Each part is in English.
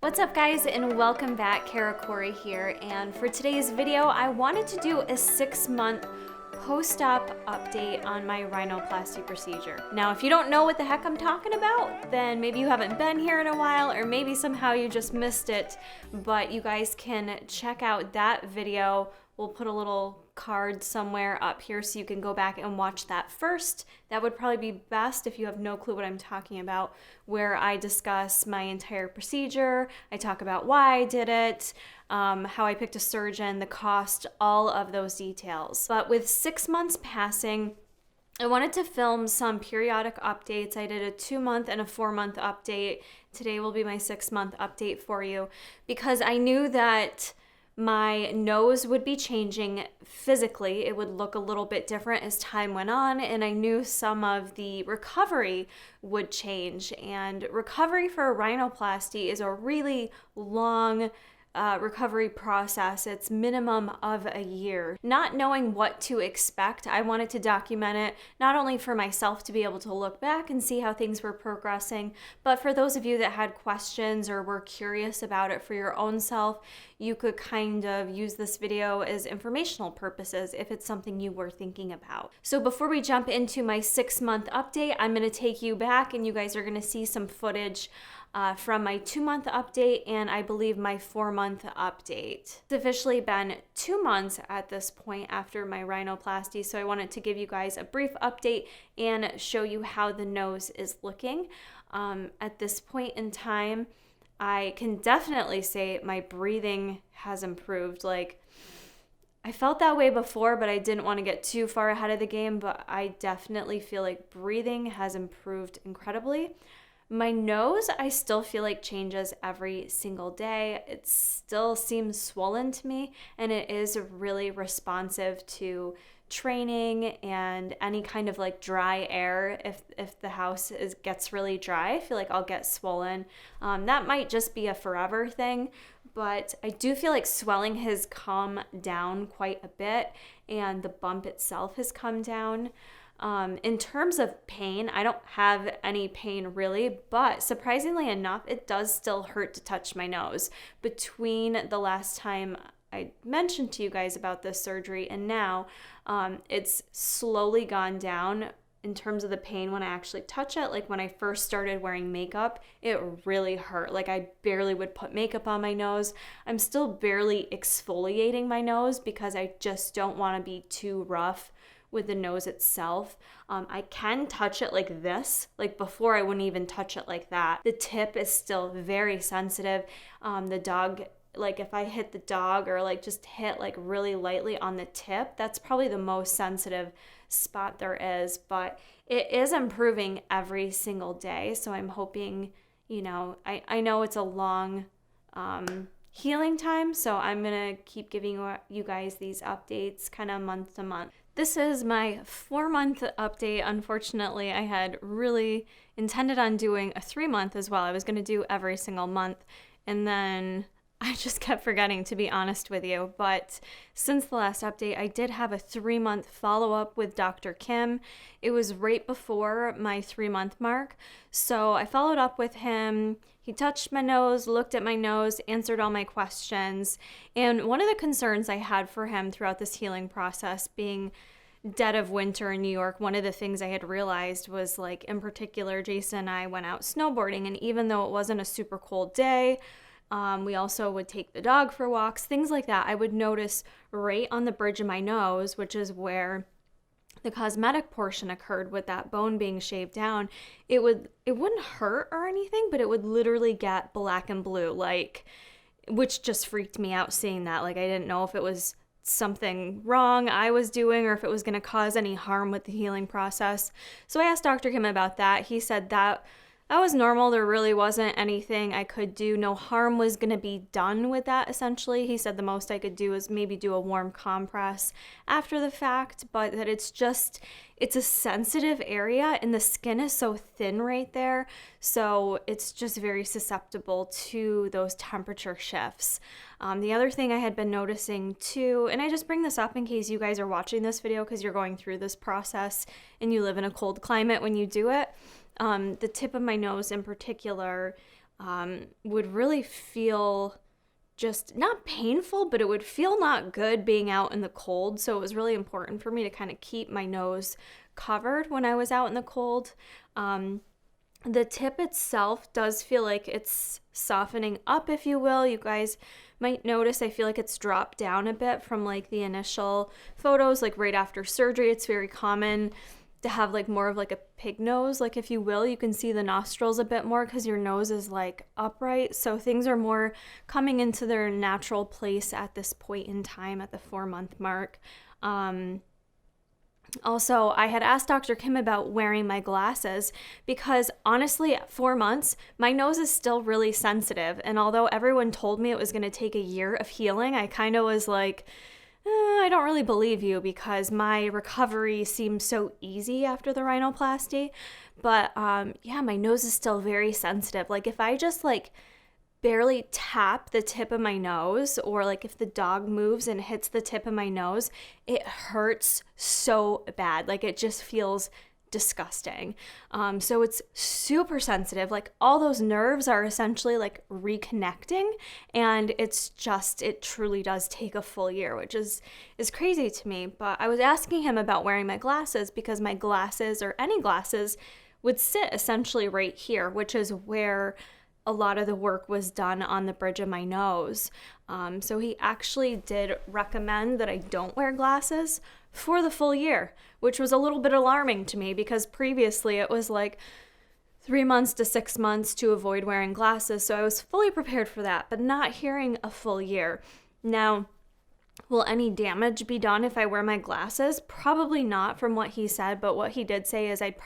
What's up guys, and welcome back. Kara Corey here, and for today's video I wanted to do a 6-month post-op update on my rhinoplasty procedure. Now if you don't know what the heck I'm talking about, then maybe you haven't been here in a while, or maybe somehow you just missed it, but you guys can check out that video. We'll put a little card somewhere up here so you can go back and watch that first. That would probably be best if you have no clue what I'm talking about, where I discuss my entire procedure. I talk about why I did it, how I picked a surgeon, the cost, all of those details. But with 6 months passing, I wanted to film some periodic updates. I did a 2-month and a 4-month update. Today will be my 6-month update for you, because I knew that my nose would be changing physically. It would look a little bit different as time went on, and I knew some of the recovery would change. And recovery for a rhinoplasty is a really long recovery process. It's minimum of a year. Not knowing what to expect, I wanted to document it, not only for myself to be able to look back and see how things were progressing, but for those of you that had questions or were curious about it for your own self, you could kind of use this video as informational purposes if it's something you were thinking about. So before we jump into my 6-month update, I'm gonna take you back and you guys are gonna see some footage from my 2-month update and I believe my 4-month update. It's officially been 2 months at this point after my rhinoplasty, so I wanted to give you guys a brief update and show you how the nose is looking. At this point in time, I can definitely say my breathing has improved. Like, I felt that way before, but I didn't want to get too far ahead of the game, but I definitely feel like breathing has improved incredibly. My nose, I still feel like changes every single day. It still seems swollen to me, and it is really responsive to training and any kind of like dry air. If the house gets really dry, I feel like I'll get swollen. That might just be a forever thing, but I do feel like swelling has come down quite a bit, and the bump itself has come down. In terms of pain, I don't have any pain really, but surprisingly enough, it does still hurt to touch my nose. Between the last time I mentioned to you guys about this surgery and now, it's slowly gone down in terms of the pain when I actually touch it. Like when I first started wearing makeup, it really hurt. Like I barely would put makeup on my nose. I'm still barely exfoliating my nose because I just don't want to be too rough with the nose itself. I can touch it like this. Like before I wouldn't even touch it like that. The tip is still very sensitive. The dog, like if I hit the dog or like just hit like really lightly on the tip, that's probably the most sensitive spot there is, but it is improving every single day. So I'm hoping, you know, I know it's a long healing time, so I'm gonna keep giving you guys these updates kind of month to month. This is my 4-month update. Unfortunately, I had really intended on doing a 3-month as well. I was going to do every single month, and then I just kept forgetting, to be honest with you. But since the last update, I did have a 3-month follow-up with Dr. Kim. It was right before my 3-month mark, so I followed up with him. He touched my nose, looked at my nose, answered all my questions. And one of the concerns I had for him throughout this healing process, being dead of winter in New York, one of the things I had realized was, like, in particular, Jason and I went out snowboarding, and even though it wasn't a super cold day, we also would take the dog for walks, things like that. I would notice right on the bridge of my nose, which is where the cosmetic portion occurred with that bone being shaved down, it wouldn't hurt or anything, but it would literally get black and blue, like, which just freaked me out seeing that. Like, I didn't know if it was something wrong I was doing or if it was going to cause any harm with the healing process. So I asked Dr. Kim about that. He said that was normal. There really wasn't anything I could do. No harm was going to be done with that, essentially. He said the most I could do is maybe do a warm compress after the fact, but that it's a sensitive area and the skin is so thin right there, so it's just very susceptible to those temperature shifts. The other thing I had been noticing too, and I just bring this up in case you guys are watching this video because you're going through this process and you live in a cold climate when you do it, the tip of my nose in particular would really feel just not painful, but it would feel not good being out in the cold. So it was really important for me to kind of keep my nose covered when I was out in the cold. The tip itself does feel like it's softening up, if you will. You guys might notice I feel like it's dropped down a bit from like the initial photos, like right after surgery. It's very common to have like more of like a pig nose, like if you will. You can see the nostrils a bit more because your nose is like upright. So things are more coming into their natural place at this point in time at the 4-month mark. Also, I had asked Dr. Kim about wearing my glasses because honestly, at 4 months, my nose is still really sensitive. And although everyone told me it was going to take a year of healing, I kind of was like, I don't really believe you because my recovery seems so easy after the rhinoplasty. But yeah, my nose is still very sensitive. Like if I just like barely tap the tip of my nose, or like if the dog moves and hits the tip of my nose, it hurts so bad. Like it just feels disgusting. So it's super sensitive. Like all those nerves are essentially like reconnecting, and it truly does take a full year, which is crazy to me. But I was asking him about wearing my glasses because my glasses, or any glasses, would sit essentially right here, which is where a lot of the work was done on the bridge of my nose. So he actually did recommend that I don't wear glasses for the full year, which was a little bit alarming to me because previously it was like 3 months to 6 months to avoid wearing glasses. So I was fully prepared for that, but not hearing a full year. Now, will any damage be done if I wear my glasses? Probably not, from what he said, but what he did say is it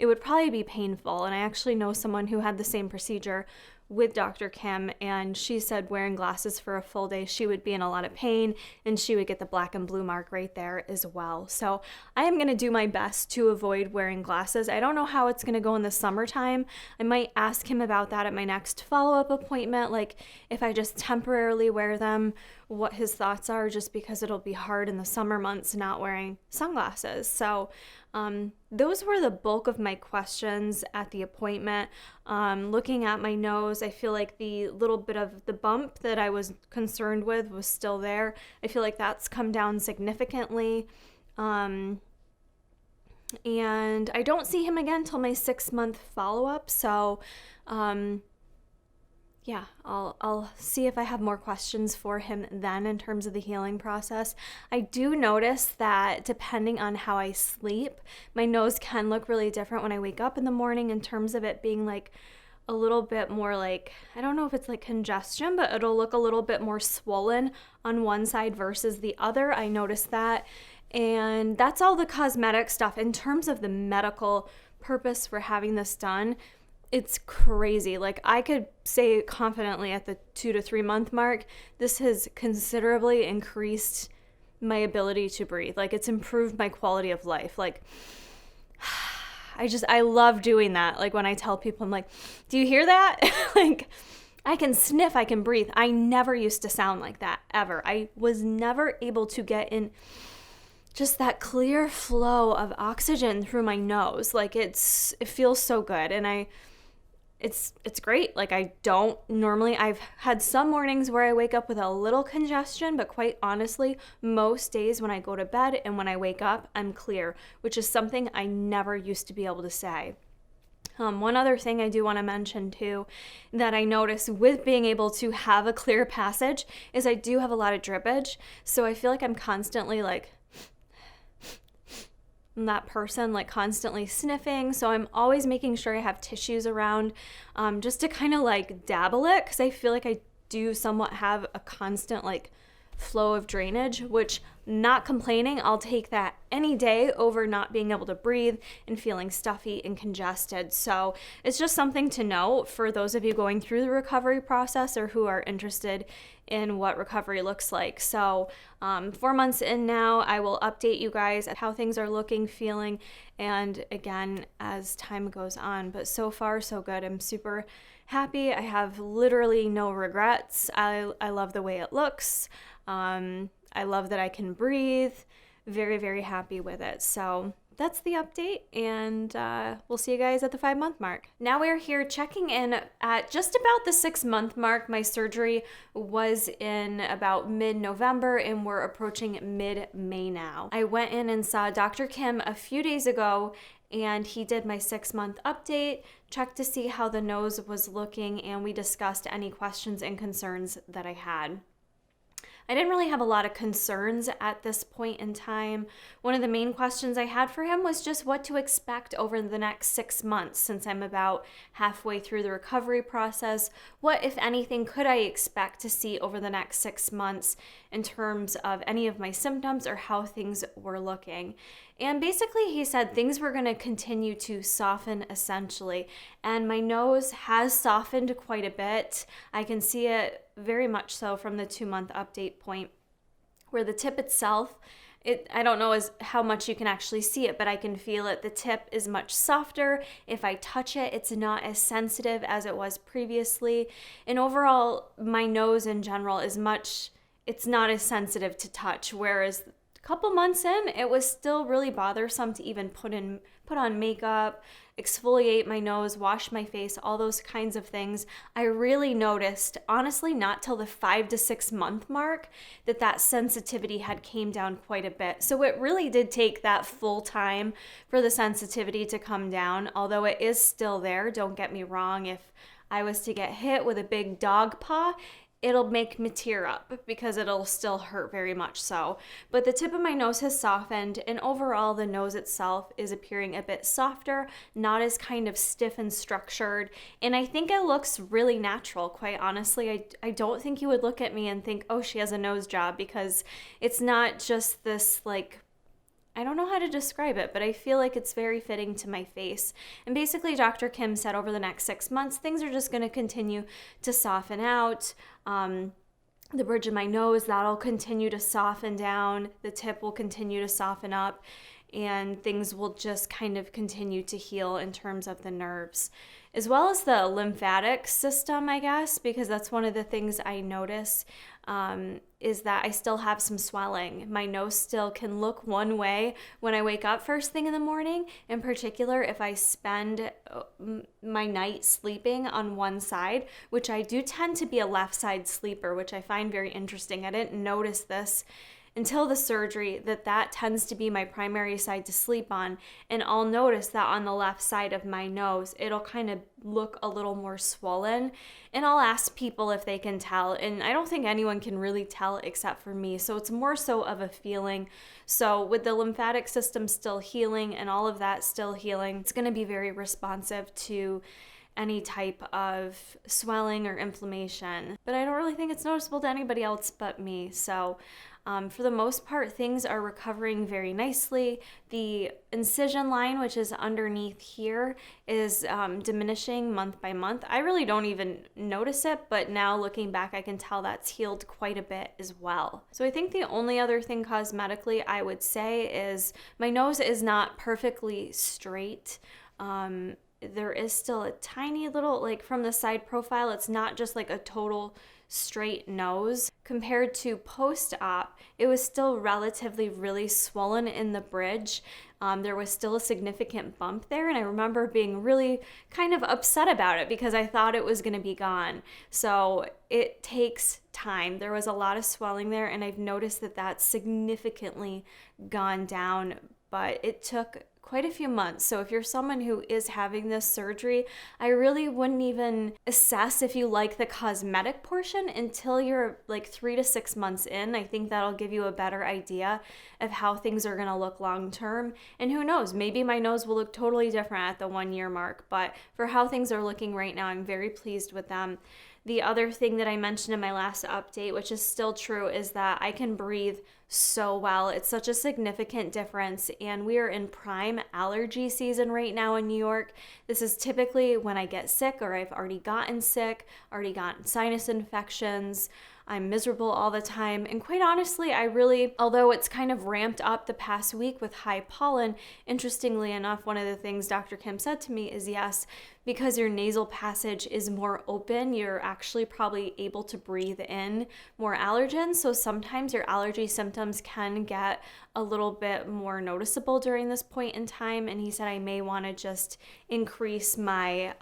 would probably be painful. And I actually know someone who had the same procedure with Dr. Kim, and she said wearing glasses for a full day, she would be in a lot of pain, and she would get the black and blue mark right there as well. So I am going to do my best to avoid wearing glasses. I don't know how it's going to go in the summertime. I might ask him about that at my next follow-up appointment, like if I just temporarily wear them, what his thoughts are, just because it'll be hard in the summer months not wearing sunglasses. So those were the bulk of my questions at the appointment. Looking at my nose, I feel like the little bit of the bump that I was concerned with was still there. I feel like that's come down significantly. And I don't see him again till my 6-month follow-up. So, yeah, I'll see if I have more questions for him then in terms of the healing process. I do notice that depending on how I sleep, my nose can look really different when I wake up in the morning, in terms of it being like a little bit more like, I don't know if it's like congestion, but it'll look a little bit more swollen on one side versus the other. I noticed that. And that's all the cosmetic stuff. In terms of the medical purpose for having this done, it's crazy. Like I could say confidently at the 2 to 3 month mark, this has considerably increased my ability to breathe. Like it's improved my quality of life. Like I love doing that. Like when I tell people, I'm like, do you hear that? Like I can sniff, I can breathe. I never used to sound like that ever. I was never able to get in just that clear flow of oxygen through my nose. Like it feels so good. And it's great. Like I've had some mornings where I wake up with a little congestion, but quite honestly, most days when I go to bed and when I wake up, I'm clear, which is something I never used to be able to say. One other thing I do want to mention too, that I notice with being able to have a clear passage, is I do have a lot of drippage. So I feel like I'm constantly like that person, like constantly sniffing. So I'm always making sure I have tissues around, just to kind of like dabble it, because I feel like I do somewhat have a constant like flow of drainage, which, not complaining, I'll take that any day over not being able to breathe and feeling stuffy and congested. So it's just something to know for those of you going through the recovery process or who are interested in what recovery looks like. So 4 months in now, I will update you guys at how things are looking, feeling, and again, as time goes on. But so far, so good. I'm super happy. I have literally no regrets. I love the way it looks. I love that I can breathe. Very, very happy with it. So that's the update, and we'll see you guys at the 5-month mark. Now we're here checking in at just about the 6-month mark. My surgery was in about mid-November, and we're approaching mid-May now. I went in and saw Dr. Kim a few days ago, and he did my 6-month update, checked to see how the nose was looking, and we discussed any questions and concerns that I had. I didn't really have a lot of concerns at this point in time. One of the main questions I had for him was just what to expect over the next 6 months, since I'm about halfway through the recovery process. What, if anything, could I expect to see over the next 6 months in terms of any of my symptoms or how things were looking? And basically he said things were going to continue to soften essentially, and my nose has softened quite a bit. I can see it very much so from the 2-month update point, where the tip itself, I don't know how much you can actually see it, but I can feel it. The tip is much softer. If I touch it, it's not as sensitive as it was previously. And overall, my nose in general it's not as sensitive to touch, whereas a couple months in, it was still really bothersome to even put on makeup, exfoliate my nose, wash my face, all those kinds of things. I really noticed, honestly, not till the 5 to 6 month mark, that sensitivity had came down quite a bit. So it really did take that full time for the sensitivity to come down, although it is still there. Don't get me wrong. If I was to get hit with a big dog paw, it'll make me tear up because it'll still hurt very much so. But the tip of my nose has softened, and overall the nose itself is appearing a bit softer, not as kind of stiff and structured. And I think it looks really natural, quite honestly. I don't think you would look at me and think, oh, she has a nose job, because it's not just this I don't know how to describe it, but I feel like it's very fitting to my face. And basically, Dr. Kim said over the next 6 months, things are just going to continue to soften out. The bridge of my nose, that'll continue to soften down. The tip will continue to soften up, and things will just kind of continue to heal in terms of the nerves, as well as the lymphatic system, I guess, because that's one of the things I notice, is that I still have some swelling. My nose still can look one way when I wake up first thing in the morning, in particular if I spend my night sleeping on one side, which I do tend to be a left side sleeper, which I find very interesting. I didn't notice this until the surgery, that tends to be my primary side to sleep on, and I'll notice that on the left side of my nose it'll kind of look a little more swollen, and I'll ask people if they can tell, and I don't think anyone can really tell except for me, so it's more so of a feeling. So with the lymphatic system still healing and all of that still healing, it's going to be very responsive to any type of swelling or inflammation, but I don't really think it's noticeable to anybody else but me. So for the most part, things are recovering very nicely. The incision line, which is underneath here, is diminishing month by month. I really don't even notice it, but now looking back, I can tell that's healed quite a bit as well. So I think the only other thing cosmetically I would say is my nose is not perfectly straight. There is still a tiny little, from the side profile, it's not just like a total straight nose. Compared to post-op, it was still relatively really swollen in the bridge. There was still a significant bump there, and I remember being really kind of upset about it because I thought it was going to be gone. So it takes time. There was a lot of swelling there, and I've noticed that that's significantly gone down, but it took quite a few months. So if you're someone who is having this surgery, I really wouldn't even assess if you like the cosmetic portion until you're 3 to 6 months in. I think that'll give you a better idea of how things are going to look long term. And who knows, maybe my nose will look totally different at the 1 year mark, but for how things are looking right now, I'm very pleased with them. The other thing that I mentioned in my last update, which is still true, is that I can breathe so well. It's such a significant difference, and we are in prime allergy season right now in New York. This is typically when I get sick, or I've already gotten sick, already gotten sinus infections. I'm miserable all the time, and quite honestly, although it's kind of ramped up the past week with high pollen, interestingly enough, one of the things Dr. Kim said to me is, yes, because your nasal passage is more open, you're actually probably able to breathe in more allergens, so sometimes your allergy symptoms symptoms can get a little bit more noticeable during this point in time, and he said I may want to just increase my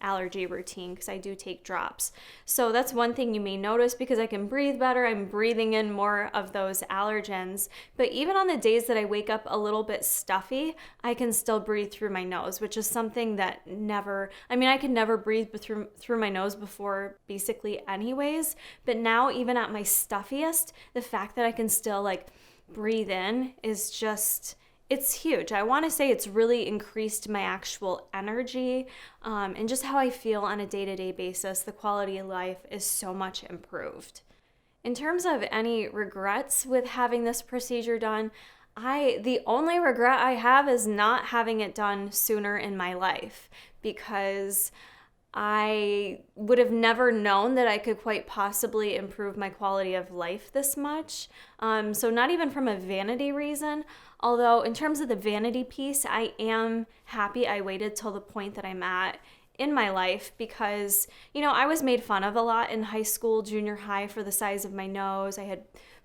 allergy routine because I do take drops. So that's one thing you may notice, because I can breathe better. I'm breathing in more of those allergens, but even on the days that I wake up a little bit stuffy, I can still breathe through my nose, which is something that I could never breathe through my nose before basically anyways, but now even at my stuffiest, the fact that I can still like breathe in is just, it's huge. I want to say it's really increased my actual energy and just how I feel on a day-to-day basis. The quality of life is so much improved. In terms of any regrets with having this procedure done, the only regret I have is not having it done sooner in my life, because I would have never known that I could quite possibly improve my quality of life this much. So not even from a vanity reason, although in terms of the vanity piece, I am happy I waited till the point that I'm at in my life, because, I was made fun of a lot in high school, junior high, for the size of my nose. I had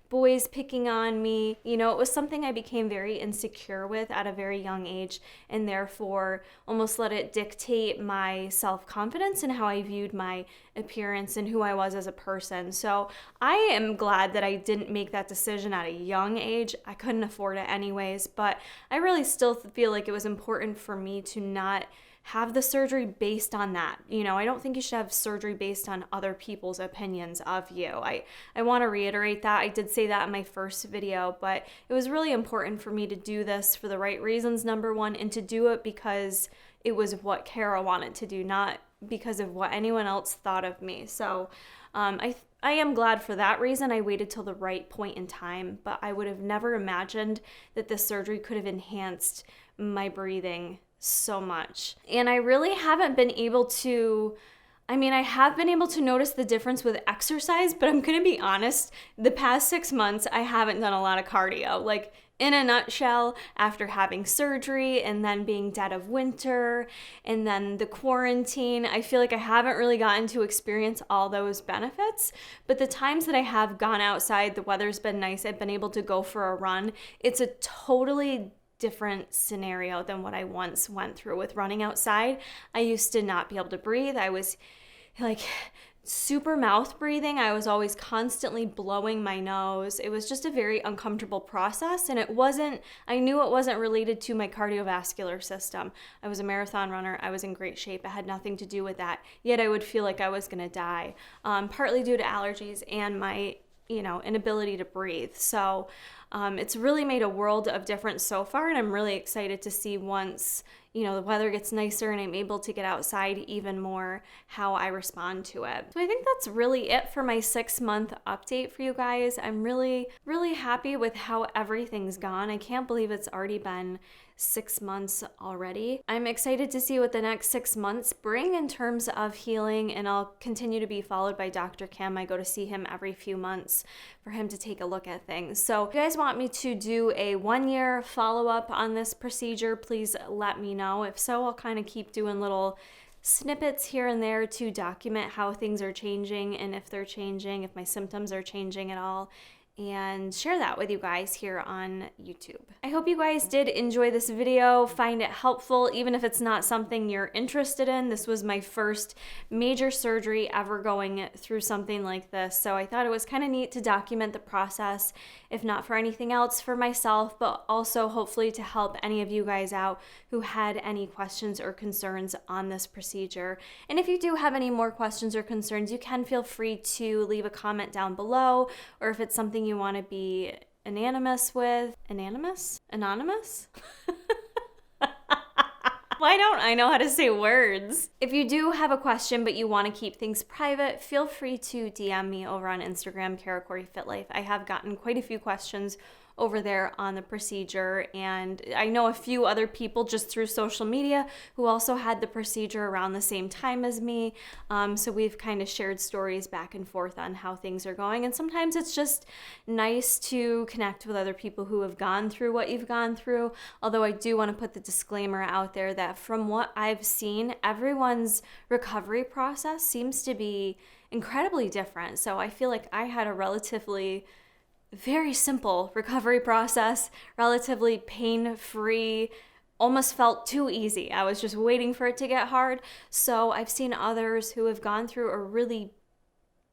boys picking on me. It was something I became very insecure with at a very young age, and therefore almost let it dictate my self-confidence and how I viewed my appearance and who I was as a person. So I am glad that I didn't make that decision at a young age. I couldn't afford it anyways, but I really still feel like it was important for me to not have the surgery based on that. I don't think you should have surgery based on other people's opinions of you. I want to reiterate that. I did say that in my first video, but it was really important for me to do this for the right reasons, number one, and to do it because it was what Kara wanted to do, not because of what anyone else thought of me. So I am glad for that reason I waited till the right point in time, but I would have never imagined that this surgery could have enhanced my breathing so much. And I really haven't been able to, I have been able to notice the difference with exercise, but I'm gonna be honest, the past 6 months, I haven't done a lot of cardio. Like, in a nutshell, after having surgery and then being dead of winter and then the quarantine, I feel like I haven't really gotten to experience all those benefits. But the times that I have gone outside, the weather's been nice, I've been able to go for a run. It's a totally different scenario than what I once went through with running outside. I used to not be able to breathe. I was like super mouth breathing. I was always constantly blowing my nose. It was just a very uncomfortable process, and I knew it wasn't related to my cardiovascular system. I was a marathon runner. I was in great shape. It had nothing to do with that. Yet I would feel like I was gonna die, partly due to allergies and my inability to breathe. So it's really made a world of difference so far, and I'm really excited to see once the weather gets nicer and I'm able to get outside even more, how I respond to it. So I think that's really it for my 6-month update for you guys. I'm really, really happy with how everything's gone. I can't believe it's already been 6 months already. I'm excited to see what the next 6 months bring in terms of healing, and I'll continue to be followed by Dr. Kim. I go to see him every few months for him to take a look at things. So if you guys want me to do a 1-year follow-up on this procedure, please let me know. If so, I'll kind of keep doing little snippets here and there to document how things are changing, and if they're changing, if my symptoms are changing at all, and share that with you guys here on YouTube. I hope you guys did enjoy this video, find it helpful, even if it's not something you're interested in. This was my first major surgery ever going through something like this, so I thought it was kind of neat to document the process, if not for anything else, for myself, but also hopefully to help any of you guys out who had any questions or concerns on this procedure. And if you do have any more questions or concerns, you can feel free to leave a comment down below, or if it's something you want to be anonymous with. Anonymous? Why don't I know how to say words? If you do have a question but you want to keep things private, feel free to DM me over on Instagram, Kara Corey Fit Life. I have gotten quite a few questions over there on the procedure, and I know a few other people just through social media who also had the procedure around the same time as me, so we've kind of shared stories back and forth on how things are going, and sometimes it's just nice to connect with other people who have gone through what you've gone through, although I do want to put the disclaimer out there that from what I've seen, everyone's recovery process seems to be incredibly different. So I feel like I had a relatively very simple recovery process, relatively pain-free, almost felt too easy. I was just waiting for it to get hard. So I've seen others who have gone through a really,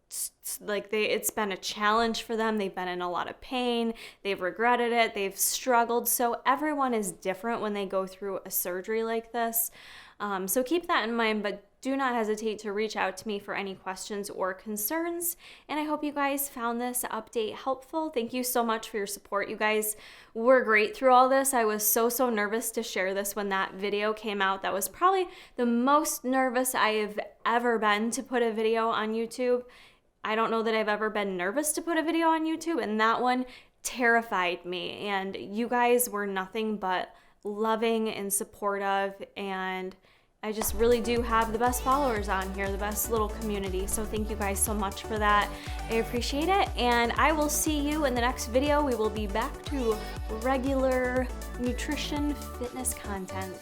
it's been a challenge for them. They've been in a lot of pain. They've regretted it. They've struggled. So everyone is different when they go through a surgery like this. So keep that in mind, but do not hesitate to reach out to me for any questions or concerns. And I hope you guys found this update helpful. Thank you so much for your support. You guys were great through all this. I was so nervous to share this when that video came out. That was probably the most nervous I have ever been to put a video on YouTube. I don't know that I've ever been nervous to put a video on YouTube, and that one terrified me. And you guys were nothing but loving and supportive, and I just really do have the best followers on here, the best little community. So thank you guys so much for that. I appreciate it. And I will see you in the next video. We will be back to regular nutrition fitness content.